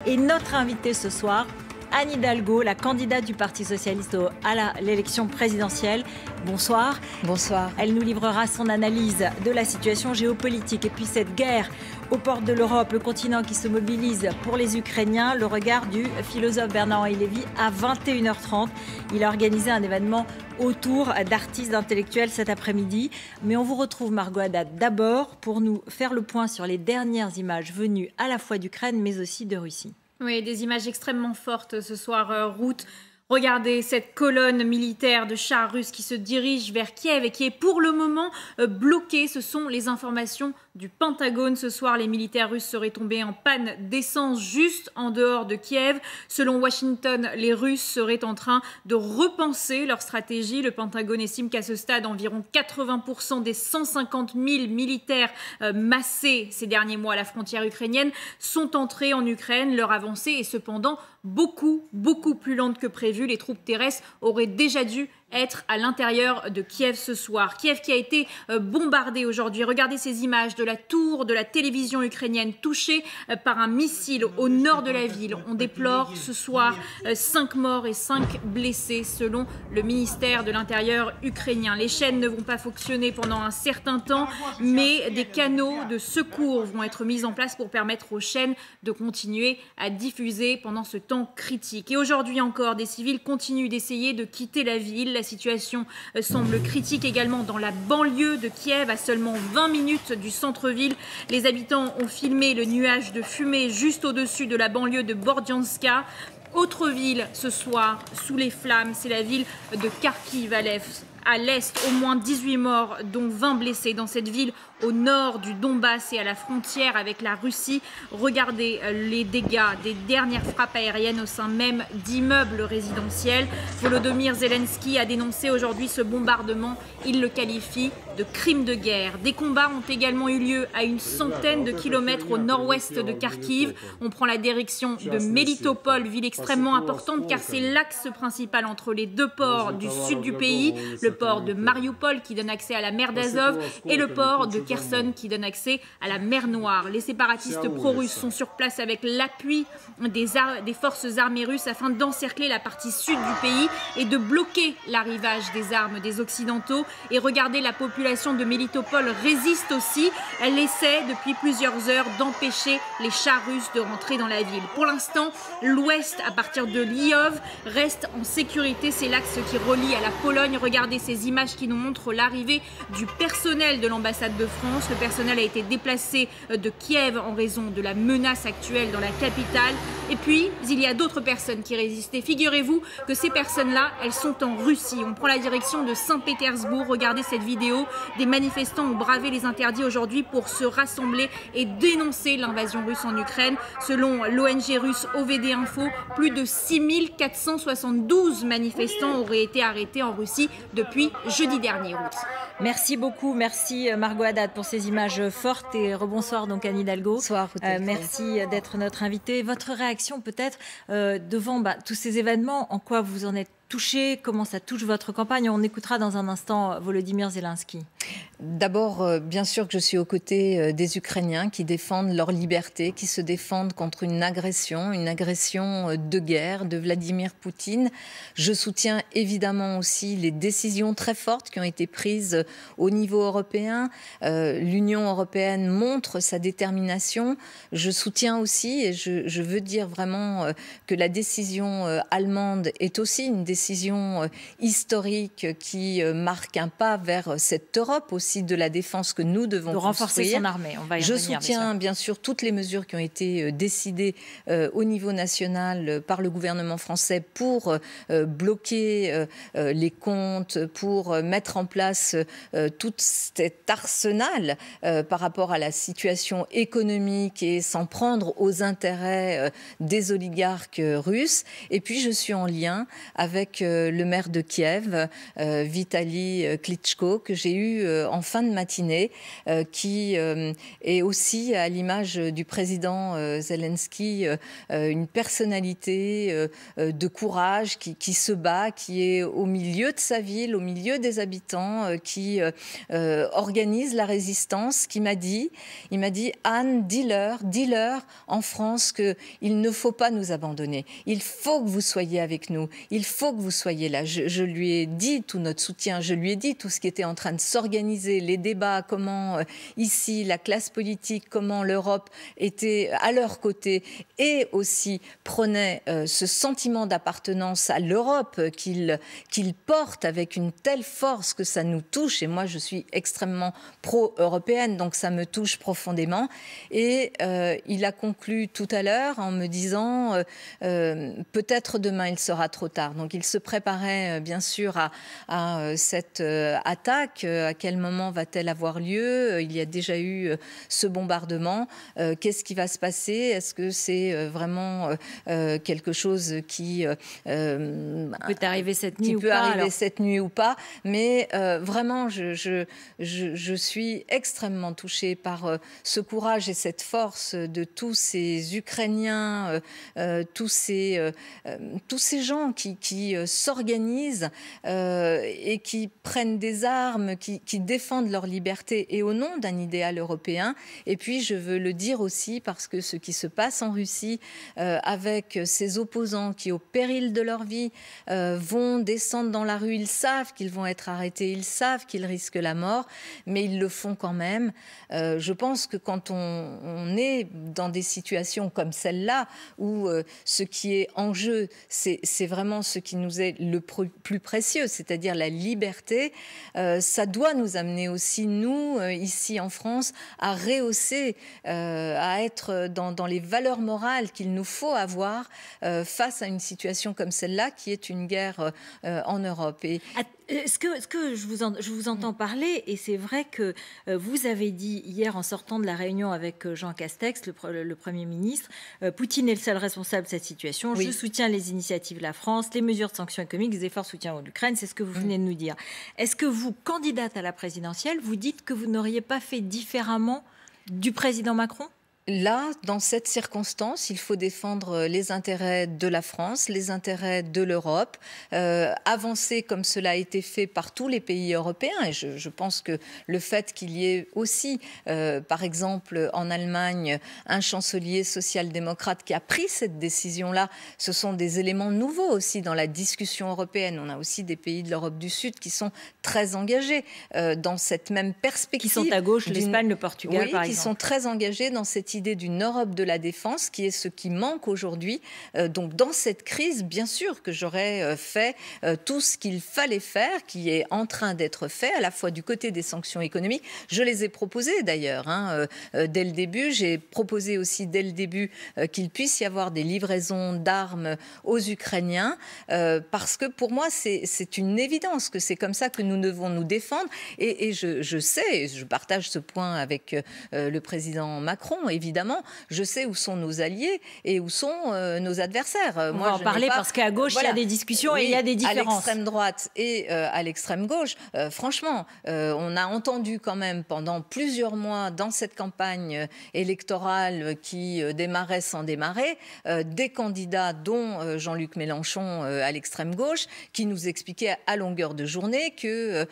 Et notre invitée ce soir, Anne Hidalgo, la candidate du Parti socialiste à l'élection présidentielle. Bonsoir. Bonsoir. Elle nous livrera son analyse de la situation géopolitique et puis cette guerre aux portes de l'Europe, le continent qui se mobilise pour les Ukrainiens. Le regard du philosophe Bernard-Henri Lévy à 21h30. Il a organisé un événement autour d'artistes, d'intellectuels cet après-midi. Mais on vous retrouve, Margot Haddad, d'abord pour nous faire le point sur les dernières images venues à la fois d'Ukraine mais aussi de Russie. Oui, des images extrêmement fortes ce soir, route. Regardez cette colonne militaire de chars russes qui se dirige vers Kiev et qui est pour le moment bloquée. Ce sont les informations du Pentagone. Ce soir, les militaires russes seraient tombés en panne d'essence juste en dehors de Kiev. Selon Washington, les Russes seraient en train de repenser leur stratégie. Le Pentagone estime qu'à ce stade, environ 80% des 150 000 militaires massés ces derniers mois à la frontière ukrainienne sont entrés en Ukraine. Leur avancée est cependant beaucoup plus lente que prévu. Les troupes terrestres auraient déjà dû être à l'intérieur de Kiev ce soir. Kiev qui a été bombardé aujourd'hui. Regardez ces images de la tour de la télévision ukrainienne touchée par un missile au nord de la ville. On déplore ce soir 5 morts et 5 blessés selon le ministère de l'Intérieur ukrainien. Les chaînes ne vont pas fonctionner pendant un certain temps, mais des canaux de secours vont être mis en place pour permettre aux chaînes de continuer à diffuser pendant ce temps critique. Et aujourd'hui encore, des civils continuent d'essayer de quitter la ville. La situation semble critique également dans la banlieue de Kiev, à seulement 20 minutes du centre-ville. Les habitants ont filmé le nuage de fumée juste au-dessus de la banlieue de Bordianska. Autre ville ce soir sous les flammes, c'est la ville de Kharkiv à l'est, au moins 18 morts, dont 20 blessés dans cette ville au nord du Donbass et à la frontière avec la Russie. Regardez les dégâts des dernières frappes aériennes au sein même d'immeubles résidentiels. Volodymyr Zelensky a dénoncé aujourd'hui ce bombardement. Il le qualifie de crime de guerre. Des combats ont également eu lieu à une centaine de kilomètres au nord-ouest de Kharkiv. On prend la direction de Melitopol, ville extrêmement importante car c'est l'axe principal entre les deux ports du sud du pays, le port de Mariupol qui donne accès à la mer d'Azov et le port de Kherson qui donne accès à la mer Noire. Les séparatistes pro-russes sont sur place avec l'appui des forces armées russes afin d'encercler la partie sud du pays et de bloquer l'arrivage des armes des Occidentaux. Et regardez, la population de Melitopol résiste aussi. Elle essaie depuis plusieurs heures d'empêcher les chars russes de rentrer dans la ville. Pour l'instant, l'ouest, à partir de Lviv, reste en sécurité. C'est l'axe qui relie à la Pologne. Regardez ces images qui nous montrent l'arrivée du personnel de l'ambassade de France. Le personnel a été déplacé de Kiev en raison de la menace actuelle dans la capitale. Et puis, il y a d'autres personnes qui résistaient. Figurez-vous que ces personnes-là, elles sont en Russie. On prend la direction de Saint-Pétersbourg. Regardez cette vidéo. Des manifestants ont bravé les interdits aujourd'hui pour se rassembler et dénoncer l'invasion russe en Ukraine. Selon l'ONG russe OVD Info, plus de 6472 manifestants auraient été arrêtés en Russie depuis jeudi dernier. Merci beaucoup, merci Margot Haddad pour ces images fortes et rebonsoir donc Anne Hidalgo. Bonsoir. Merci d'être notre invitée. Votre réaction peut-être devant tous ces événements, en quoi vous en êtes touché, comment ça touche votre campagne? On écoutera dans un instant Volodymyr Zelensky. D'abord, bien sûr que je suis aux côtés des Ukrainiens qui défendent leur liberté, qui se défendent contre une agression de guerre de Vladimir Poutine. Je soutiens évidemment aussi les décisions très fortes qui ont été prises au niveau européen. L'Union européenne montre sa détermination. Je soutiens aussi, et je veux dire vraiment que la décision allemande est aussi une décision historique qui marque un pas vers cette Europe aussi de la défense que nous devons construire. Renforcer son armée, on va y revenir. Je soutiens bien sûr toutes les mesures qui ont été décidées au niveau national par le gouvernement français pour bloquer les comptes, pour mettre en place tout cet arsenal par rapport à la situation économique et s'en prendre aux intérêts des oligarques russes. Et puis je suis en lien avec avec le maire de Kiev, Vitaly Klitschko, que j'ai eu en fin de matinée, qui est aussi, à l'image du président Zelensky, une personnalité de courage qui se bat, qui est au milieu de sa ville, au milieu des habitants, qui organise la résistance, qui m'a dit, Anne, dis-leur en France qu'il ne faut pas nous abandonner. Il faut que vous soyez avec nous. Il faut que vous soyez là. Je lui ai dit tout notre soutien. Je lui ai dit tout ce qui était en train de s'organiser, les débats, comment ici la classe politique, comment l'Europe était à leur côté et aussi prenait ce sentiment d'appartenance à l'Europe qu'il porte avec une telle force que ça nous touche. Et moi, je suis extrêmement pro-européenne, donc ça me touche profondément. Et il a conclu tout à l'heure en me disant peut-être demain il sera trop tard. Donc il se préparait bien sûr à cette attaque. À quel moment va-t-elle avoir lieu? Il y a déjà eu ce bombardement. Qu'est-ce qui va se passer? Est-ce que c'est vraiment quelque chose qui peut arriver cette nuit cette nuit ou pas? Mais vraiment, je suis extrêmement touchée par ce courage et cette force de tous ces Ukrainiens, tous ces gens qui s'organisent et qui prennent des armes, qui défendent leur liberté et au nom d'un idéal européen. Et puis, je veux le dire aussi parce que ce qui se passe en Russie avec ces opposants qui, au péril de leur vie, vont descendre dans la rue, ils savent qu'ils vont être arrêtés, ils savent qu'ils risquent la mort, mais ils le font quand même. Je pense que quand on est dans des situations comme celle-là, où ce qui est en jeu, c'est vraiment ce qui nous est le plus précieux, c'est-à-dire la liberté, ça doit nous amener aussi, nous, ici en France, à rehausser, à être dans les valeurs morales qu'il nous faut avoir face à une situation comme celle-là, qui est une guerre en Europe. Et ce que je vous entends parler, et c'est vrai que vous avez dit hier en sortant de la réunion avec Jean Castex, le Premier ministre, Poutine est le seul responsable de cette situation. Oui. Je soutiens les initiatives de la France, les mesures de sanctions économiques, les efforts de soutien à l'Ukraine, c'est ce que vous venez de nous dire. Est-ce que vous, candidate à la présidentielle, vous dites que vous n'auriez pas fait différemment du président Macron ? Là, dans cette circonstance, il faut défendre les intérêts de la France, les intérêts de l'Europe, avancer comme cela a été fait par tous les pays européens. Et je pense que le fait qu'il y ait aussi, par exemple, en Allemagne, un chancelier social-démocrate qui a pris cette décision-là, ce sont des éléments nouveaux aussi dans la discussion européenne. On a aussi des pays de l'Europe du Sud qui sont très engagés dans cette même perspective. Qui sont à gauche, l'Espagne, le Portugal, par exemple. Qui sont très engagés dans cette idée d'une Europe de la défense, qui est ce qui manque aujourd'hui. Donc dans cette crise, bien sûr que j'aurais fait tout ce qu'il fallait faire, qui est en train d'être fait, à la fois du côté des sanctions économiques. Je les ai proposées d'ailleurs. Dès le début, j'ai proposé aussi dès le début qu'il puisse y avoir des livraisons d'armes aux Ukrainiens, parce que pour moi, c'est une évidence que c'est comme ça que nous devons nous défendre. Et je sais, je partage ce point avec le président Macron, évidemment, je sais où sont nos alliés et où sont nos adversaires. On va en parler parce qu'à gauche, il y a des discussions et il y a des différences. À l'extrême droite et à l'extrême gauche, franchement, on a entendu quand même pendant plusieurs mois dans cette campagne électorale qui démarrait sans démarrer, des candidats dont Jean-Luc Mélenchon à l'extrême gauche, qui nous expliquaient à longueur de journée que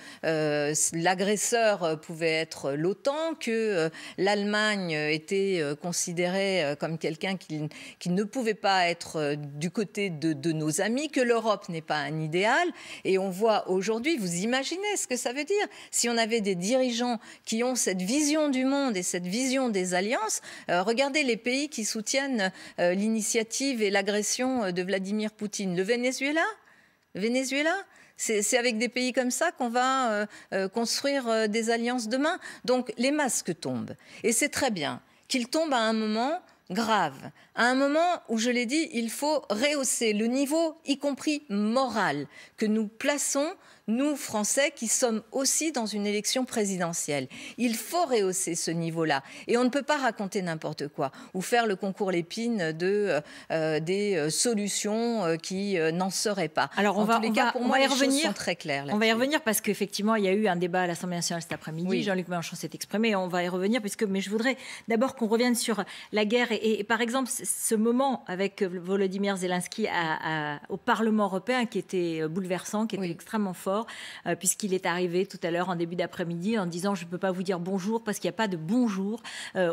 l'agresseur pouvait être l'OTAN, que l'Allemagne était considéré comme quelqu'un qui ne pouvait pas être du côté de nos amis, que l'Europe n'est pas un idéal. Et on voit aujourd'hui, vous imaginez ce que ça veut dire, si on avait des dirigeants qui ont cette vision du monde et cette vision des alliances. Regardez les pays qui soutiennent l'initiative et l'agression de Vladimir Poutine. Le Venezuela, c'est avec des pays comme ça qu'on va construire des alliances demain. Donc les masques tombent. Et c'est très bien qu'ils tombent à un moment grave, à un moment où, je l'ai dit, il faut rehausser le niveau, y compris moral, que nous plaçons, nous, Français, qui sommes aussi dans une élection présidentielle. Il faut rehausser ce niveau-là. Et on ne peut pas raconter n'importe quoi ou faire le concours Lépine des solutions qui n'en seraient pas. Alors, pour moi, les choses sont très claires. On va y revenir parce qu'effectivement, il y a eu un débat à l'Assemblée nationale cet après-midi. Oui. Jean-Luc Mélenchon s'est exprimé. On va y revenir mais je voudrais d'abord qu'on revienne sur la guerre et par exemple, ce moment avec Volodymyr Zelensky au Parlement européen qui était bouleversant, qui était extrêmement fort. Puisqu'il est arrivé tout à l'heure en début d'après-midi en disant je ne peux pas vous dire bonjour parce qu'il n'y a pas de bonjour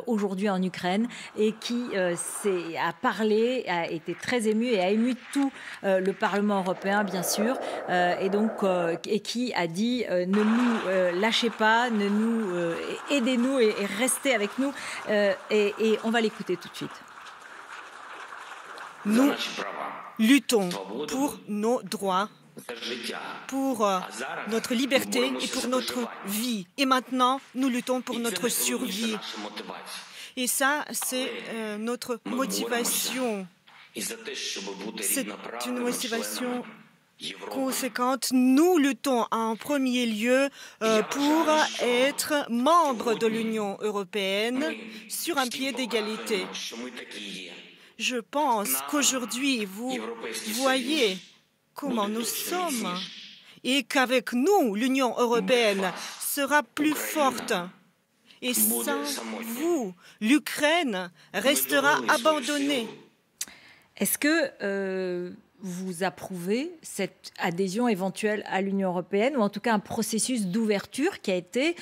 aujourd'hui en Ukraine et qui a parlé, a été très ému et a ému tout le Parlement européen bien sûr et qui a dit ne nous lâchez pas, aidez-nous et restez avec nous et on va l'écouter tout de suite. Nous luttons pour nos droits, pour notre liberté et pour notre vie. Et maintenant, nous luttons pour notre survie. Et ça, c'est notre motivation. C'est une motivation conséquente. Nous luttons en premier lieu pour être membres de l'Union européenne sur un pied d'égalité. Je pense qu'aujourd'hui, vous voyez comment nous sommes et qu'avec nous, l'Union européenne sera plus forte. Et sans vous, l'Ukraine restera abandonnée. Est-ce que vous approuvez cette adhésion éventuelle à l'Union européenne ou en tout cas un processus d'ouverture qui a été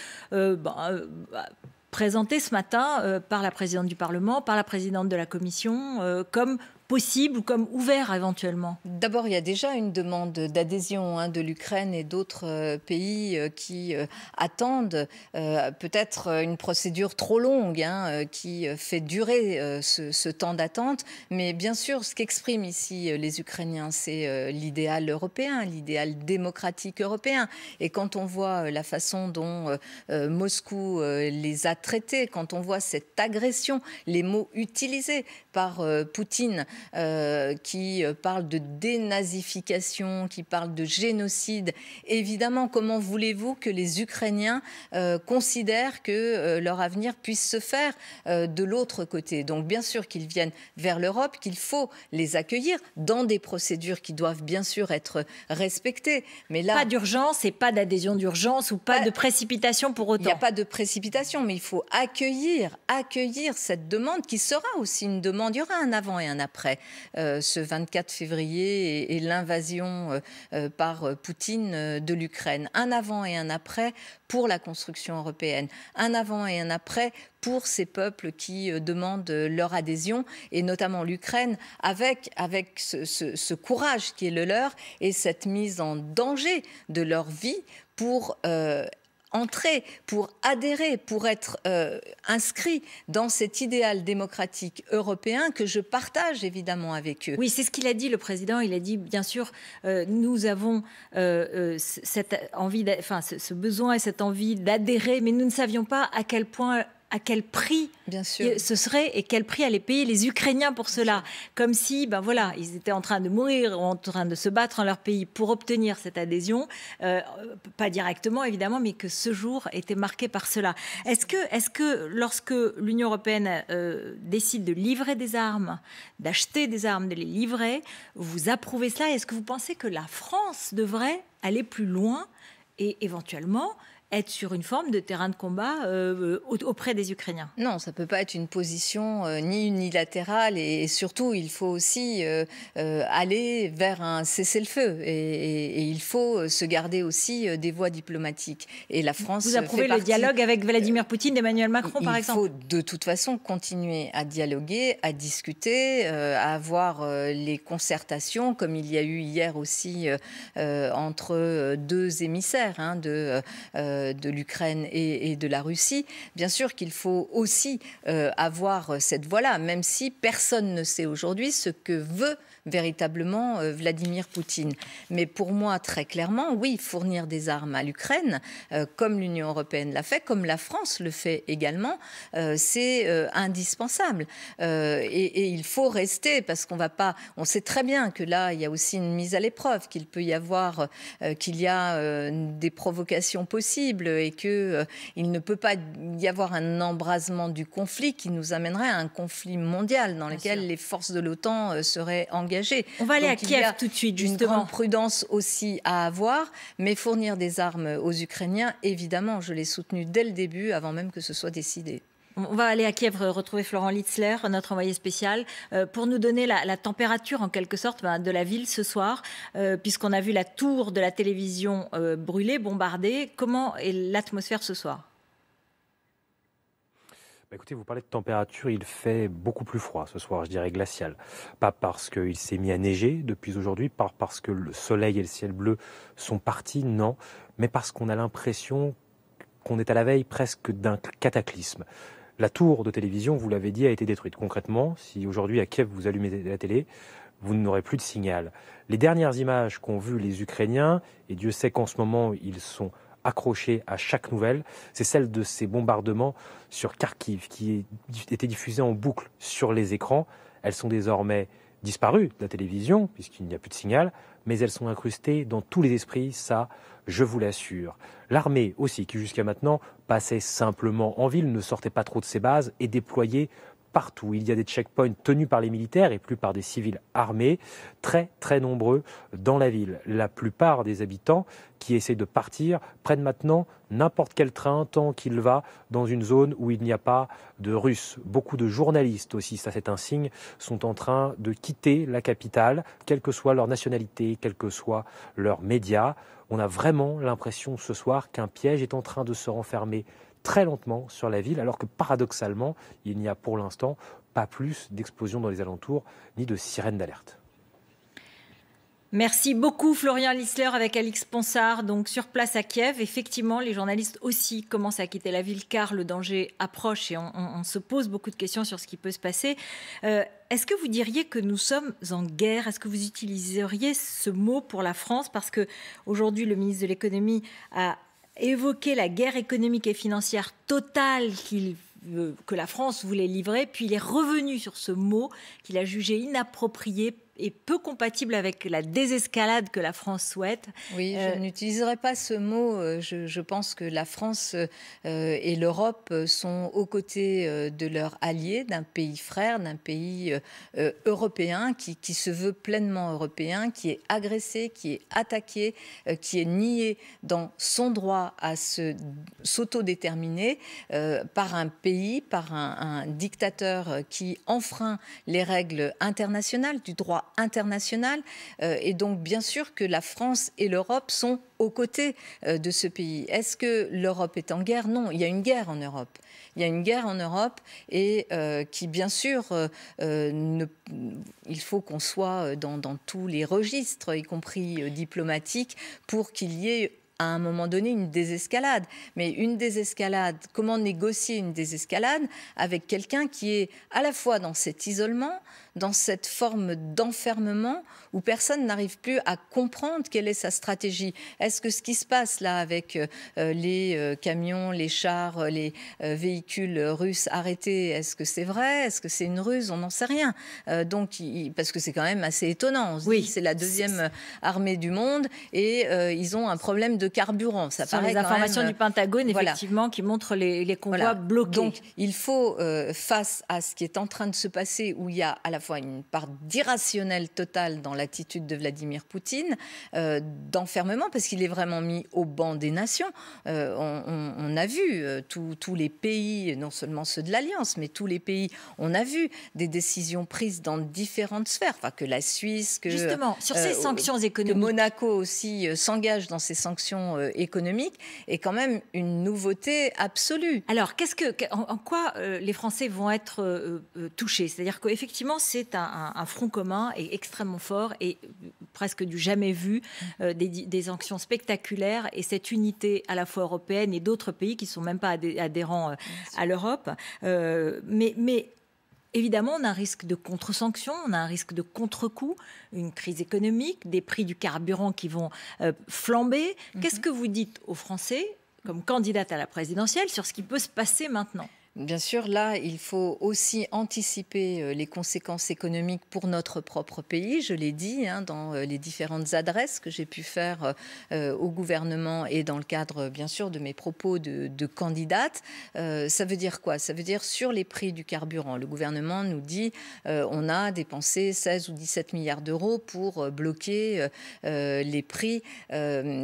présenté ce matin par la présidente du Parlement, par la présidente de la Commission, comme possible ou comme ouvert éventuellement? D'abord, il y a déjà une demande d'adhésion de l'Ukraine et d'autres pays qui attendent peut-être une procédure trop longue qui fait durer ce temps d'attente. Mais bien sûr, ce qu'expriment ici les Ukrainiens, c'est l'idéal européen, l'idéal démocratique européen. Et quand on voit la façon dont Moscou les a traités, quand on voit cette agression, les mots utilisés par Poutine, qui parle de dénazification, qui parle de génocide. Évidemment, comment voulez-vous que les Ukrainiens considèrent que leur avenir puisse se faire de l'autre côté? Donc bien sûr qu'ils viennent vers l'Europe, qu'il faut les accueillir dans des procédures qui doivent bien sûr être respectées. Mais là, pas d'urgence et pas d'adhésion d'urgence ou pas de précipitation pour autant. Il n'y a pas de précipitation, mais il faut accueillir cette demande qui sera aussi une demande. Il y aura un avant et un après ce 24 février et l'invasion par Poutine de l'Ukraine. Un avant et un après pour la construction européenne. Un avant et un après pour ces peuples qui demandent leur adhésion, et notamment l'Ukraine, avec ce courage qui est le leur et cette mise en danger de leur vie pour entrer, pour adhérer, pour être inscrit dans cet idéal démocratique européen que je partage évidemment avec eux. Oui, c'est ce qu'il a dit, le président. Il a dit, bien sûr, nous avons cette envie, ce besoin et cette envie d'adhérer, mais nous ne savions pas à quel point, à quel prix bien sûr ce serait et quel prix allaient payer les Ukrainiens pour cela. Comme si, ils étaient en train de mourir ou en train de se battre en leur pays pour obtenir cette adhésion. Pas directement, évidemment, mais que ce jour était marqué par cela. Est-ce que lorsque l'Union européenne décide de livrer des armes, d'acheter des armes, de les livrer, vous approuvez cela? Est-ce que vous pensez que la France devrait aller plus loin et éventuellement être sur une forme de terrain de combat auprès des Ukrainiens? Non, ça ne peut pas être une position ni unilatérale, et surtout il faut aussi aller vers un cessez-le-feu et il faut se garder aussi des voies diplomatiques. Et la France Vous approuvez le dialogue avec Vladimir Poutine d'Emmanuel Macron, par exemple? Il faut de toute façon continuer à dialoguer, à discuter, à avoir les concertations, comme il y a eu hier aussi entre deux émissaires de l'Ukraine et de la Russie, bien sûr qu'il faut aussi avoir cette voie-là, même si personne ne sait aujourd'hui ce que veut véritablement Vladimir Poutine. Mais pour moi, très clairement, oui, fournir des armes à l'Ukraine, comme l'Union européenne l'a fait, comme la France le fait également, c'est indispensable. Et il faut rester, parce qu'on va pas... On sait très bien que là, il y a aussi une mise à l'épreuve, qu'il peut y avoir, qu'il y a des provocations possibles et qu'il ne peut pas y avoir un embrasement du conflit qui nous amènerait à un conflit mondial dans lequel les forces de l'OTAN seraient engagées. On va aller à Kiev tout de suite, justement. Une grande prudence aussi à avoir, mais fournir des armes aux Ukrainiens, évidemment, je l'ai soutenu dès le début, avant même que ce soit décidé. On va aller à Kiev retrouver Florent Litzler, notre envoyé spécial, pour nous donner la température en quelque sorte de la ville ce soir, puisqu'on a vu la tour de la télévision brûlée, bombardée. Comment est l'atmosphère ce soir ? Écoutez, vous parlez de température, il fait beaucoup plus froid ce soir, je dirais glacial. Pas parce qu'il s'est mis à neiger depuis aujourd'hui, pas parce que le soleil et le ciel bleu sont partis, non, mais parce qu'on a l'impression qu'on est à la veille presque d'un cataclysme. La tour de télévision, vous l'avez dit, a été détruite. Concrètement, si aujourd'hui à Kiev vous allumez la télé, vous n'aurez plus de signal. Les dernières images qu'ont vues les Ukrainiens, et Dieu sait qu'en ce moment ils sont accrochés à chaque nouvelle, c'est celle de ces bombardements sur Kharkiv qui étaient diffusés en boucle sur les écrans. Elles sont désormais disparues de la télévision puisqu'il n'y a plus de signal, mais elles sont incrustées dans tous les esprits, ça je vous l'assure. L'armée aussi, qui jusqu'à maintenant passait simplement en ville, ne sortait pas trop de ses bases, est déployée partout. Il y a des checkpoints tenus par les militaires et plus par des civils armés, très très nombreux dans la ville. La plupart des habitants qui essaient de partir prennent maintenant n'importe quel train tant qu'il va dans une zone où il n'y a pas de Russes. Beaucoup de journalistes aussi, ça c'est un signe, sont en train de quitter la capitale, quelle que soit leur nationalité, quels que soient leurs médias. On a vraiment l'impression ce soir qu'un piège est en train de se renfermer très lentement sur la ville, alors que paradoxalement, il n'y a pour l'instant pas plus d'explosions dans les alentours, ni de sirènes d'alerte. Merci beaucoup Florian Litzler avec Alix Ponsard, donc sur place à Kiev. Effectivement, les journalistes aussi commencent à quitter la ville car le danger approche et on se pose beaucoup de questions sur ce qui peut se passer. Est-ce que vous diriez que nous sommes en guerre ? Est-ce que vous utiliseriez ce mot pour la France ? Parce qu'aujourd'hui, le ministre de l'économie a évoqué la guerre économique et financière totale que la France voulait livrer, puis il est revenu sur ce mot qu'il a jugé inapproprié et peu compatible avec la désescalade que la France souhaite. Oui, je n'utiliserai pas ce mot. Je pense que la France et l'Europe sont aux côtés de leurs alliés, d'un pays frère, d'un pays européen qui se veut pleinement européen, qui est agressé, qui est attaqué, qui est nié dans son droit à s'autodéterminer par un pays, par un dictateur qui enfreint les règles internationales, du droit international. Et donc, bien sûr que la France et l'Europe sont aux côtés de ce pays. Est-ce que l'Europe est en guerre ? Non, il y a une guerre en Europe. Il y a une guerre en Europe et qui, bien sûr, il faut qu'on soit dans tous les registres, y compris diplomatiques, pour qu'il y ait à un moment donné une désescalade. Mais une désescalade, comment négocier une désescalade avec quelqu'un qui est à la fois dans cet isolement, dans cette forme d'enfermement où personne n'arrive plus à comprendre quelle est sa stratégie. Est-ce que ce qui se passe là avec les camions, les chars, les véhicules russes arrêtés, est-ce que c'est vrai ? Est-ce que c'est une ruse ? On n'en sait rien. Parce que c'est quand même assez étonnant. On se dit, c'est la deuxième armée du monde et ils ont un problème de carburant. Ça paraît les informations du Pentagone, effectivement, qui montrent les convois bloqués. Donc, il faut, face à ce qui est en train de se passer, où il y a à la fois une part d'irrationnel total dans l'attitude de Vladimir Poutine, d'enfermement, parce qu'il est vraiment mis au banc des nations. On a vu tous les pays, non seulement ceux de l'Alliance, mais tous les pays, on a vu des décisions prises dans différentes sphères, enfin, que la Suisse, que... Justement, sur ces sanctions économiques. Que Monaco aussi s'engage dans ces sanctions économiques, est quand même une nouveauté absolue. Alors, en quoi les Français vont être touchés ? C'est-à-dire qu'effectivement, c'est un front commun et extrêmement fort et presque du jamais vu, des sanctions spectaculaires et cette unité à la fois européenne et d'autres pays qui ne sont même pas adhérents à l'Europe. Mais évidemment, on a un risque de contre-sanction, on a un risque de contre-coup, une crise économique, des prix du carburant qui vont flamber. Qu'est-ce que vous dites aux Français, comme candidate à la présidentielle, sur ce qui peut se passer maintenant ? Bien sûr, là, il faut aussi anticiper les conséquences économiques pour notre propre pays. Je l'ai dit dans les différentes adresses que j'ai pu faire au gouvernement et dans le cadre, bien sûr, de mes propos de candidate. Ça veut dire quoi ? Ça veut dire sur les prix du carburant. Le gouvernement nous dit on a dépensé 16 ou 17 milliards d'euros pour bloquer les prix,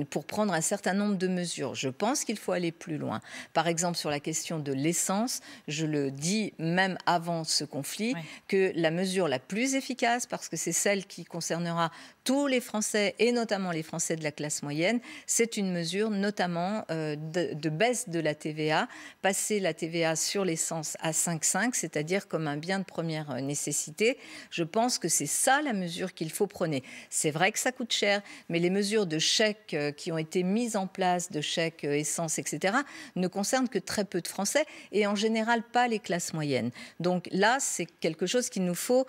pour prendre un certain nombre de mesures. Je pense qu'il faut aller plus loin. Par exemple, sur la question de l'essence, je le dis même avant ce conflit, que la mesure la plus efficace, parce que c'est celle qui concernera tous les Français et notamment les Français de la classe moyenne, c'est une mesure notamment de baisse de la TVA, passer la TVA sur l'essence à 5,5, c'est-à-dire comme un bien de première nécessité. Je pense que c'est ça la mesure qu'il faut prôner. C'est vrai que ça coûte cher, mais les mesures de chèques qui ont été mises en place, de chèques essence, etc., ne concernent que très peu de Français et en général pas les classes moyennes. Donc là, c'est quelque chose qu'il nous faut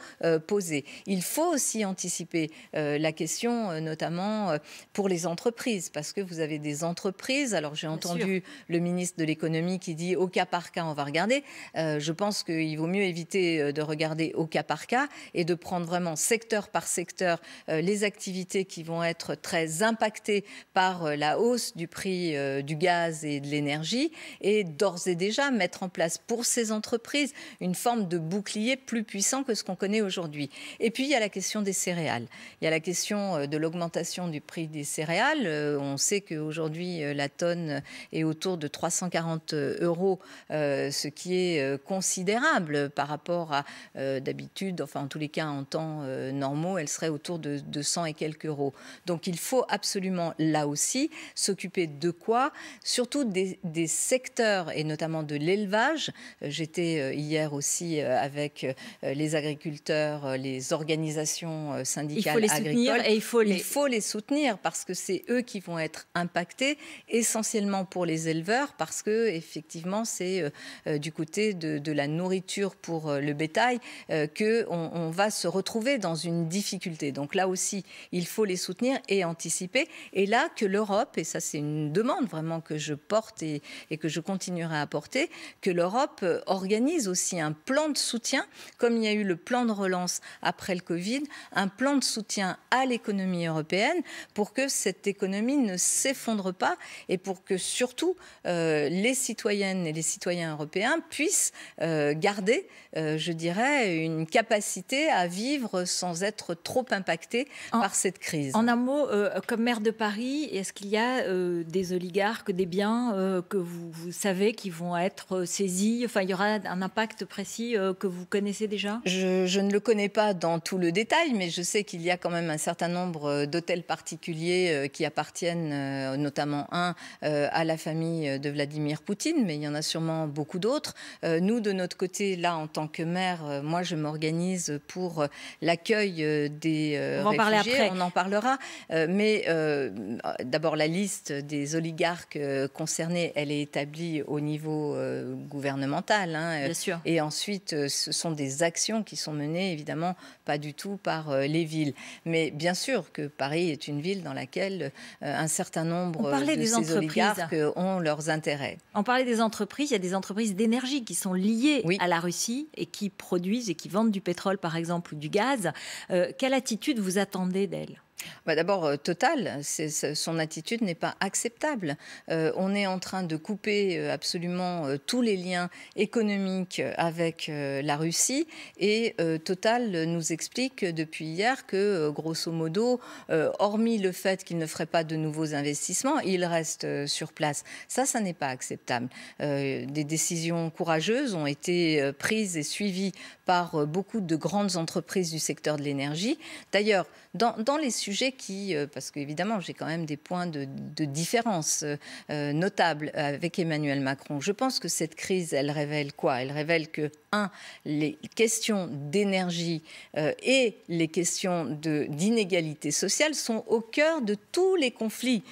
poser. Il faut aussi anticiper la question, notamment pour les entreprises, parce que vous avez des entreprises. Alors j'ai entendu le ministre de l'économie qui dit au cas par cas, on va regarder. Je pense qu'il vaut mieux éviter de regarder au cas par cas et de prendre vraiment secteur par secteur les activités qui vont être très impactées par la hausse du prix du gaz et de l'énergie et d'ores et déjà mettre en place pour ces entreprises une forme de bouclier plus puissant que ce qu'on connaît aujourd'hui. Et puis il y a la question des céréales. Il y a la question de l'augmentation du prix des céréales. On sait qu'aujourd'hui la tonne est autour de 340 €, ce qui est considérable par rapport à d'habitude, enfin en tous les cas en temps normaux, elle serait autour de 200 et quelques euros. Donc il faut absolument là aussi s'occuper de quoi ? Surtout des secteurs et notamment de l'élevage. J'étais hier aussi avec les agriculteurs, les organisations syndicales agricoles. Il faut les soutenir parce que c'est eux qui vont être impactés, essentiellement pour les éleveurs, parce que effectivement c'est du côté de la nourriture pour le bétail qu'on va se retrouver dans une difficulté. Donc là aussi, il faut les soutenir et anticiper. Et là, que l'Europe, et ça c'est une demande vraiment que je porte et que je continuerai à porter, que l'Europe organise aussi un plan de soutien, comme il y a eu le plan de relance après le Covid, un plan de soutien à l'économie européenne pour que cette économie ne s'effondre pas et pour que surtout les citoyennes et les citoyens européens puissent garder, je dirais, une capacité à vivre sans être trop impactés par cette crise. En un mot, comme maire de Paris, est-ce qu'il y a des oligarques, des biens que vous savez qui vont être saisis ? Enfin, il y aura un impact précis que vous connaissez déjà ? Je ne le connais pas dans tout le détail, mais je sais qu'il y a quand même un certain nombre d'hôtels particuliers qui appartiennent, notamment un à la famille de Vladimir Poutine, mais il y en a sûrement beaucoup d'autres. Nous, de notre côté, là, en tant que maire, moi, je m'organise pour l'accueil des réfugiés. On en parlera. Mais d'abord, la liste des oligarques concernés, elle est établie au niveau gouvernemental. Bien sûr. Et ensuite, ce sont des actions qui sont menées, évidemment, pas du tout par les villes. Mais bien sûr que Paris est une ville dans laquelle un certain nombre de ces oligarques ont leurs intérêts. On parlait des entreprises. Il y a des entreprises d'énergie qui sont liées à la Russie et qui produisent et qui vendent du pétrole, par exemple, ou du gaz. Quelle attitude vous attendez d'elles ? D'abord, Total, son attitude n'est pas acceptable. On est en train de couper absolument tous les liens économiques avec la Russie et Total nous explique depuis hier que, grosso modo, hormis le fait qu'il ne ferait pas de nouveaux investissements, il reste sur place. Ça n'est pas acceptable. Des décisions courageuses ont été prises et suivies par beaucoup de grandes entreprises du secteur de l'énergie. D'ailleurs, dans les sujets sujet qui, parce qu'évidemment, j'ai quand même des points de différence notables avec Emmanuel Macron. Je pense que cette crise, elle révèle quoi? Elle révèle que, les questions d'énergie et les questions d'inégalité sociale sont au cœur de tous les conflits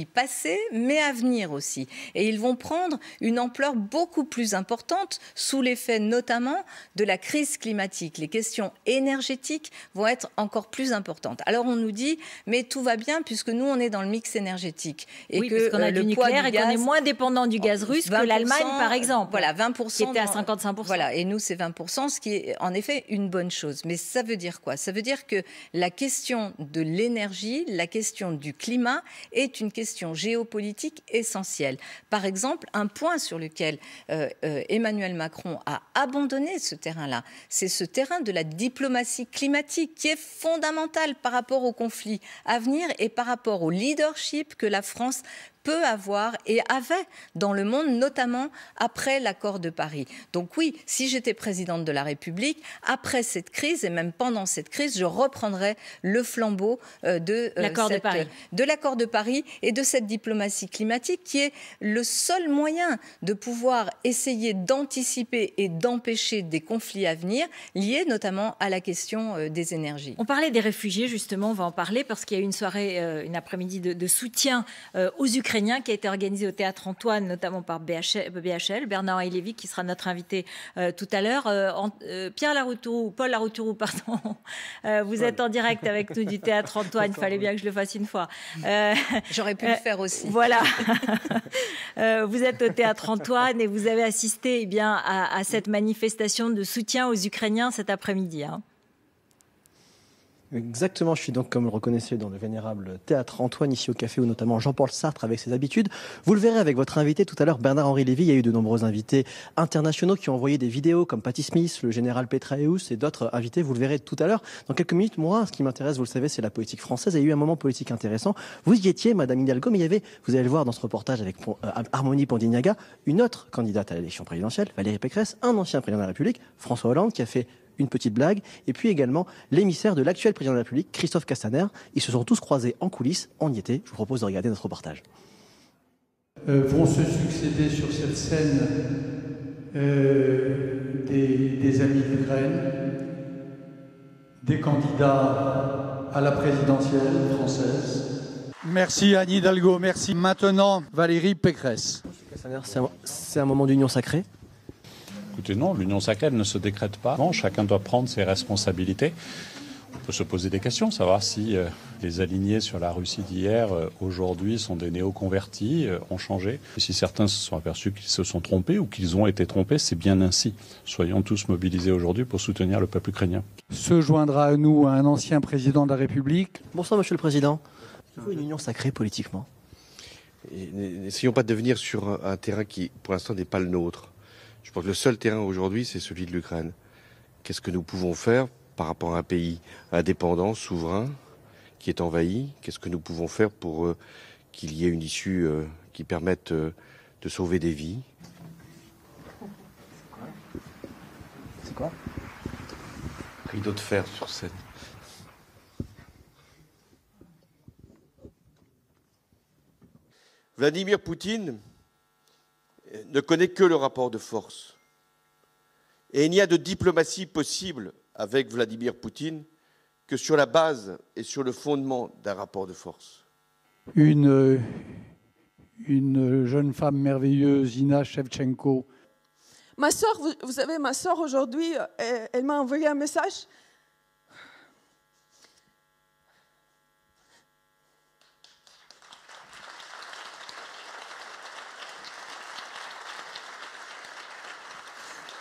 passés, mais à venir aussi. Et ils vont prendre une ampleur beaucoup plus importante sous l'effet notamment de la crise climatique. Les questions énergétiques vont être encore plus importantes. Alors on nous dit, mais tout va bien puisque nous on est dans le mix énergétique. Et oui, parce qu'on a du nucléaire et qu'on est moins dépendant du gaz russe que l'Allemagne par exemple. Voilà, 20%. Qui était à 55%. Voilà, et nous c'est 20%, ce qui est en effet une bonne chose. Mais ça veut dire quoi? Ça veut dire que la question de l'énergie, la question du climat est une question géopolitique essentielle. Par exemple, un point sur lequel Emmanuel Macron a abandonné ce terrain-là, c'est ce terrain de la diplomatie climatique qui est fondamental par rapport aux conflits à venir et par rapport au leadership que la France peut avoir et avait dans le monde, notamment après l'accord de Paris. Donc oui, si j'étais présidente de la République, après cette crise et même pendant cette crise, je reprendrais le flambeau de l'accord de Paris et de cette diplomatie climatique qui est le seul moyen de pouvoir essayer d'anticiper et d'empêcher des conflits à venir liés notamment à la question des énergies. On parlait des réfugiés, justement, on va en parler parce qu'il y a eu une soirée, une après-midi de soutien aux Ukrainiens qui a été organisé au Théâtre Antoine, notamment par BHL, Bernard-Henri Lévy, qui sera notre invité tout à l'heure. Paul Laroutourou, pardon. Vous êtes en direct avec nous du Théâtre Antoine. Il fallait bien que je le fasse une fois. J'aurais pu le faire aussi. Voilà. Vous êtes au Théâtre Antoine et vous avez assisté à cette manifestation de soutien aux Ukrainiens cet après-midi. Exactement, je suis donc, comme le reconnaissez, dans le vénérable Théâtre Antoine, ici au café, où notamment Jean-Paul Sartre avec ses habitudes. Vous le verrez avec votre invité tout à l'heure, Bernard-Henri Lévy. Il y a eu de nombreux invités internationaux qui ont envoyé des vidéos, comme Patti Smith, le général Petraeus et d'autres invités. Vous le verrez tout à l'heure. Dans quelques minutes, moi, ce qui m'intéresse, vous le savez, c'est la politique française. Il y a eu un moment politique intéressant. Vous y étiez, Madame Hidalgo, mais il y avait, vous allez le voir dans ce reportage avec Harmonie Pandignaga, une autre candidate à l'élection présidentielle, Valérie Pécresse, un ancien président de la République, François Hollande, qui a fait une petite blague, et puis également l'émissaire de l'actuel président de la République, Christophe Castaner. Ils se sont tous croisés en coulisses, on y était. Je vous propose de regarder notre reportage. Vont se succéder sur cette scène des amis d'Ukraine, des candidats à la présidentielle française. Merci Anne Hidalgo, merci. Maintenant, Valérie Pécresse. Castaner, c'est un moment d'union sacrée? Écoutez, non, l'union sacrée ne se décrète pas. Non, chacun doit prendre ses responsabilités. On peut se poser des questions, savoir si les alignés sur la Russie d'hier, aujourd'hui, sont des néo-convertis, ont changé. Et si certains se sont aperçus qu'ils se sont trompés ou qu'ils ont été trompés, c'est bien ainsi. Soyons tous mobilisés aujourd'hui pour soutenir le peuple ukrainien. Se joindra à nous un ancien président de la République. Bonsoir, Monsieur le Président. Il faut une union sacrée politiquement. N'essayons pas de devenir sur un terrain qui, pour l'instant, n'est pas le nôtre. Je pense que le seul terrain aujourd'hui, c'est celui de l'Ukraine. Qu'est-ce que nous pouvons faire par rapport à un pays indépendant, souverain, qui est envahi? Qu'est-ce que nous pouvons faire pour qu'il y ait une issue qui permette de sauver des vies? C'est quoi? Rideau de fer sur scène. Vladimir Poutine ne connaît que le rapport de force. Et il n'y a de diplomatie possible avec Vladimir Poutine que sur la base et sur le fondement d'un rapport de force. Une jeune femme merveilleuse, Ina Shevchenko. Ma soeur, vous savez, ma soeur aujourd'hui, elle m'a envoyé un message.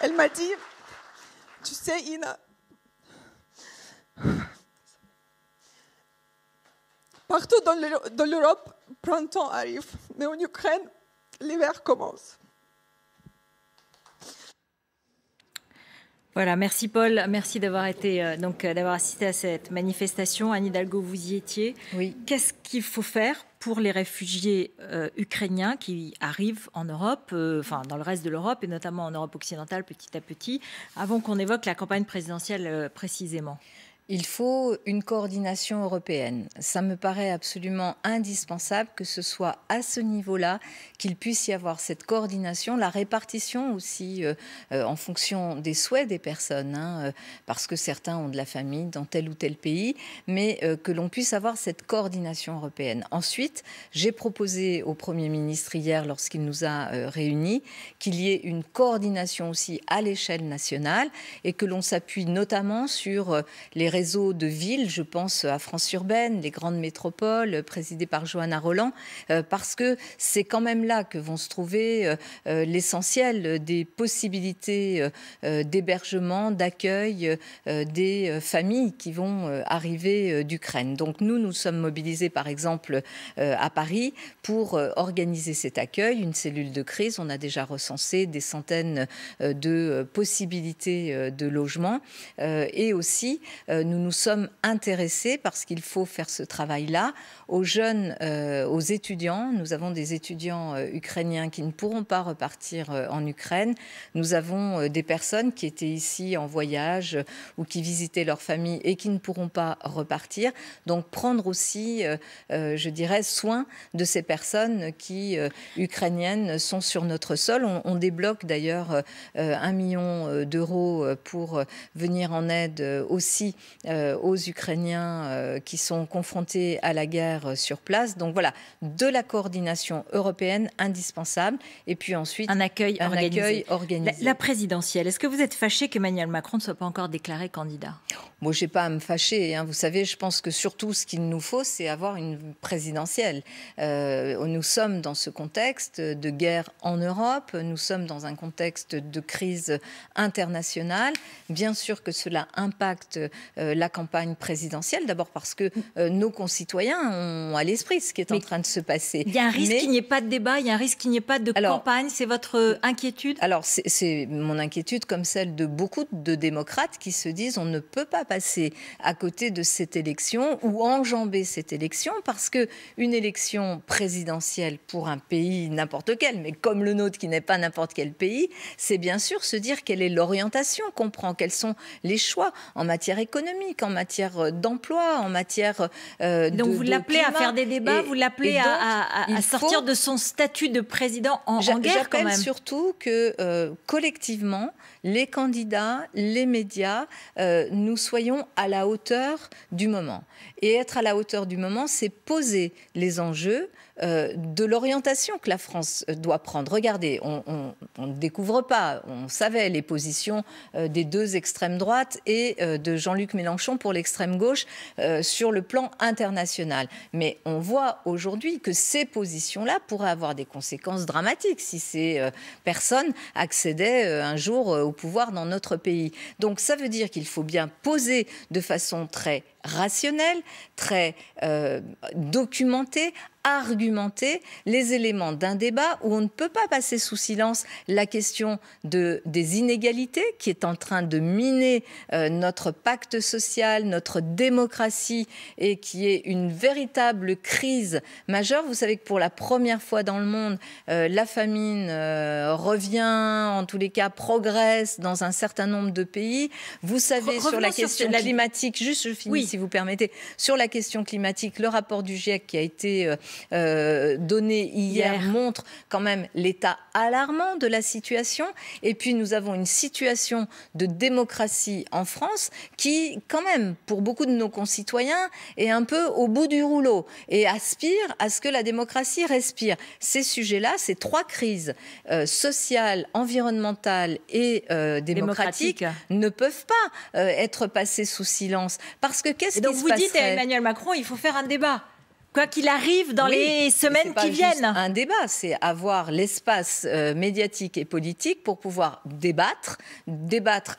Elle m'a dit, tu sais, Ina, partout dans l'Europe, printemps arrive, mais en Ukraine, l'hiver commence. Voilà, merci Paul, merci d'avoir été d'avoir assisté à cette manifestation. Anne Hidalgo, vous y étiez. Oui. Qu'est-ce qu'il faut faire pour les réfugiés ukrainiens qui arrivent en Europe, dans le reste de l'Europe et notamment en Europe occidentale petit à petit, avant qu'on évoque la campagne présidentielle précisément? Il faut une coordination européenne. Ça me paraît absolument indispensable que ce soit à ce niveau-là qu'il puisse y avoir cette coordination, la répartition aussi en fonction des souhaits des personnes, parce que certains ont de la famille dans tel ou tel pays, mais que l'on puisse avoir cette coordination européenne. Ensuite, j'ai proposé au Premier ministre hier, lorsqu'il nous a réunis, qu'il y ait une coordination aussi à l'échelle nationale et que l'on s'appuie notamment sur les réseaux de villes, je pense à France Urbaine, les grandes métropoles présidées par Johanna Rolland, parce que c'est quand même là que vont se trouver l'essentiel des possibilités d'hébergement, d'accueil des familles qui vont arriver d'Ukraine. Donc nous sommes mobilisés par exemple à Paris pour organiser cet accueil, une cellule de crise. On a déjà recensé des centaines de possibilités de logement et aussi nous nous sommes intéressés, parce qu'il faut faire ce travail-là, aux jeunes, aux étudiants. Nous avons des étudiants ukrainiens qui ne pourront pas repartir en Ukraine. Nous avons des personnes qui étaient ici en voyage ou qui visitaient leur famille et qui ne pourront pas repartir. Donc prendre aussi, je dirais, soin de ces personnes qui, ukrainiennes, sont sur notre sol. On débloque d'ailleurs 1 million d'euros pour venir en aide aussi aux Ukrainiens qui sont confrontés à la guerre sur place. Donc voilà, de la coordination européenne indispensable et puis ensuite un accueil organisé. La présidentielle, est-ce que vous êtes fâché qu'Emmanuel Macron ne soit pas encore déclaré candidat? Moi, je n'ai pas à me fâcher. Vous savez, je pense que surtout ce qu'il nous faut, c'est avoir une présidentielle. Nous sommes dans ce contexte de guerre en Europe, nous sommes dans un contexte de crise internationale. Bien sûr que cela impacte la campagne présidentielle, d'abord parce que nos concitoyens ont à l'esprit ce qui est en train de se passer. Il y a un risque qu'il n'y ait pas de débat, il y a un risque qu'il n'y ait pas de campagne, c'est votre inquiétude? Alors c'est mon inquiétude comme celle de beaucoup de démocrates qui se disent on ne peut pas passer à côté de cette élection ou enjamber cette élection, parce qu'une élection présidentielle pour un pays n'importe quel, mais comme le nôtre qui n'est pas n'importe quel pays, c'est bien sûr se dire quelle est l'orientation qu'on prend, quels sont les choix en matière économique, en matière d'emploi, en matière Donc vous l'appelez à faire des débats, vous l'appelez à sortir de son statut de président en guerre quand même. J'appelle surtout que collectivement, les candidats, les médias, nous soyons à la hauteur du moment. Et être à la hauteur du moment, c'est poser les enjeux de l'orientation que la France doit prendre. Regardez, on ne découvre pas, on savait les positions des deux extrêmes droites et de Jean-Luc Mélenchon pour l'extrême gauche sur le plan international. Mais on voit aujourd'hui que ces positions-là pourraient avoir des conséquences dramatiques si ces personnes accédaient un jour au pouvoir dans notre pays. Donc ça veut dire qu'il faut bien poser de façon très rationnelle, très documentée, argumenter les éléments d'un débat où on ne peut pas passer sous silence la question des inégalités qui est en train de miner notre pacte social, notre démocratie et qui est une véritable crise majeure. Vous savez que pour la première fois dans le monde, la famine revient, en tous les cas progresse dans un certain nombre de pays. Vous savez, sur la question climatique, juste je finis si vous permettez, sur la question climatique, le rapport du GIEC qui a été donné hier montre quand même l'état alarmant de la situation. Et puis nous avons une situation de démocratie en France qui, quand même, pour beaucoup de nos concitoyens, est un peu au bout du rouleau et aspire à ce que la démocratie respire. Ces sujets-là, ces trois crises sociales, environnementales et démocratiques ne peuvent pas être passées sous silence. Parce que qu'est-ce qui se passerait ? Donc vous dites à Emmanuel Macron, il faut faire un débat. Quoi qu'il arrive dans les semaines qui viennent. C'est un débat, c'est avoir l'espace médiatique et politique pour pouvoir débattre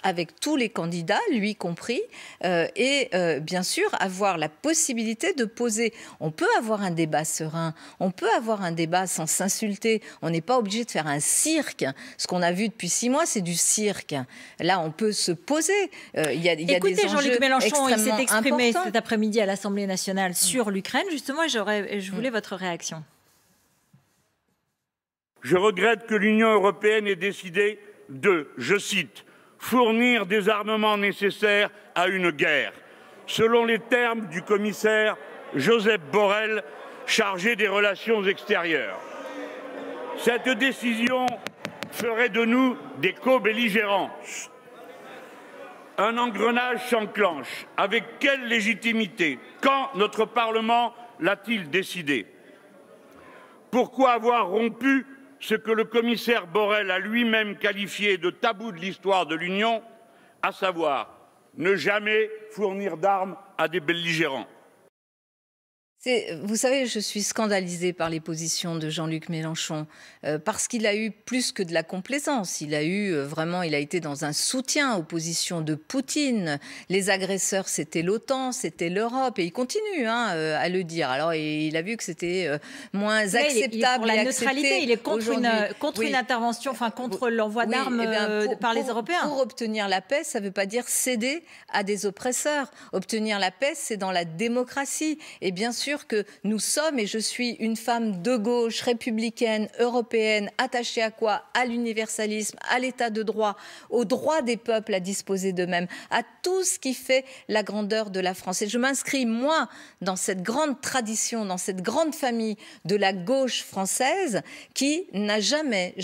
avec tous les candidats, lui compris, et bien sûr avoir la possibilité de poser. On peut avoir un débat serein, on peut avoir un débat sans s'insulter. On n'est pas obligé de faire un cirque. Ce qu'on a vu depuis 6 mois, c'est du cirque. Là, on peut se poser. Il y a des enjeux Écoutez, Jean-Luc Mélenchon, il s'est exprimé importants. cet après-midi à l'Assemblée nationale sur l'Ukraine. Justement, je voulais votre réaction. Je regrette que l'Union européenne ait décidé de, je cite, fournir des armements nécessaires à une guerre. selon les termes du commissaire Josep Borrell, chargé des relations extérieures. Cette décision ferait de nous des co-belligérants. Un engrenage s'enclenche. Avec quelle légitimité? Quand notre Parlement l'a-t-il décidé? Pourquoi avoir rompu ce que le commissaire Borrell a lui-même qualifié de tabou de l'histoire de l'Union, à savoir ne jamais fournir d'armes à des belligérants? Vous savez, je suis scandalisée par les positions de Jean-Luc Mélenchon parce qu'il a eu plus que de la complaisance. Il a été dans un soutien aux positions de Poutine. Les agresseurs, c'était l'OTAN, c'était l'Europe, et il continue à le dire. Alors, il a vu que c'était moins acceptable. Il est pour la neutralité, il est contre oui. une intervention, enfin contre l'envoi d'armes par les Européens. Pour obtenir la paix, ça ne veut pas dire céder à des oppresseurs. Obtenir la paix, c'est dans la démocratie. Et bien sûr que nous sommes, et je suis une femme de gauche, républicaine, européenne, attachée à quoi? À l'universalisme, à l'état de droit, au droit des peuples à disposer d'eux-mêmes, à tout ce qui fait la grandeur de la France. Et je m'inscris, moi, dans cette grande tradition, dans cette grande famille de la gauche française qui n'a jamais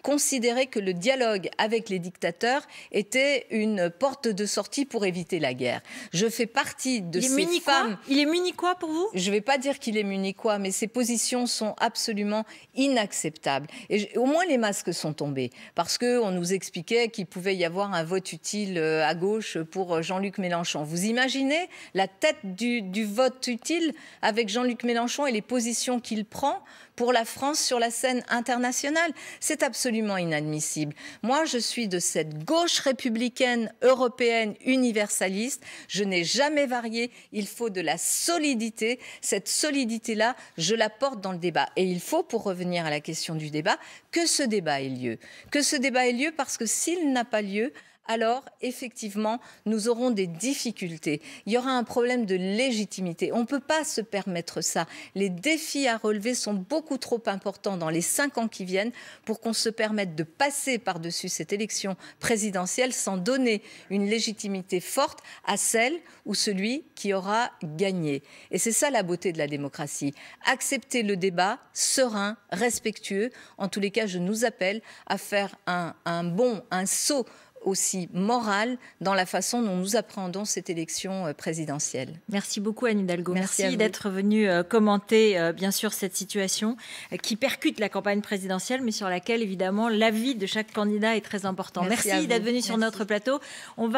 considéré que le dialogue avec les dictateurs était une porte de sortie pour éviter la guerre. Je fais partie de ces femmes... Il est munichois pour vous? Je ne vais pas dire qu'il est munichois, mais ses positions sont absolument inacceptables. Et au moins les masques sont tombés, parce qu'on nous expliquait qu'il pouvait y avoir un vote utile à gauche pour Jean-Luc Mélenchon. Vous imaginez la tête du vote utile avec Jean-Luc Mélenchon et les positions qu'il prend pour la France sur la scène internationale? C'est absolument inadmissible. Moi, je suis de cette gauche républicaine, européenne, universaliste. Je n'ai jamais varié. Il faut de la solidité. Cette solidité-là, je la porte dans le débat. Et il faut, pour revenir à la question du débat, que ce débat ait lieu. Que ce débat ait lieu, parce que s'il n'a pas lieu, alors, effectivement, nous aurons des difficultés. Il y aura un problème de légitimité. On ne peut pas se permettre ça. Les défis à relever sont beaucoup trop importants dans les 5 ans qui viennent pour qu'on se permette de passer par-dessus cette élection présidentielle sans donner une légitimité forte à celle ou celui qui aura gagné. Et c'est ça la beauté de la démocratie. Accepter le débat serein, respectueux. En tous les cas, je nous appelle à faire un saut aussi morale dans la façon dont nous appréhendons cette élection présidentielle. Merci beaucoup Anne Hidalgo. Merci d'être venue commenter bien sûr cette situation qui percute la campagne présidentielle, mais sur laquelle évidemment l'avis de chaque candidat est très important. Merci d'être venu sur notre plateau.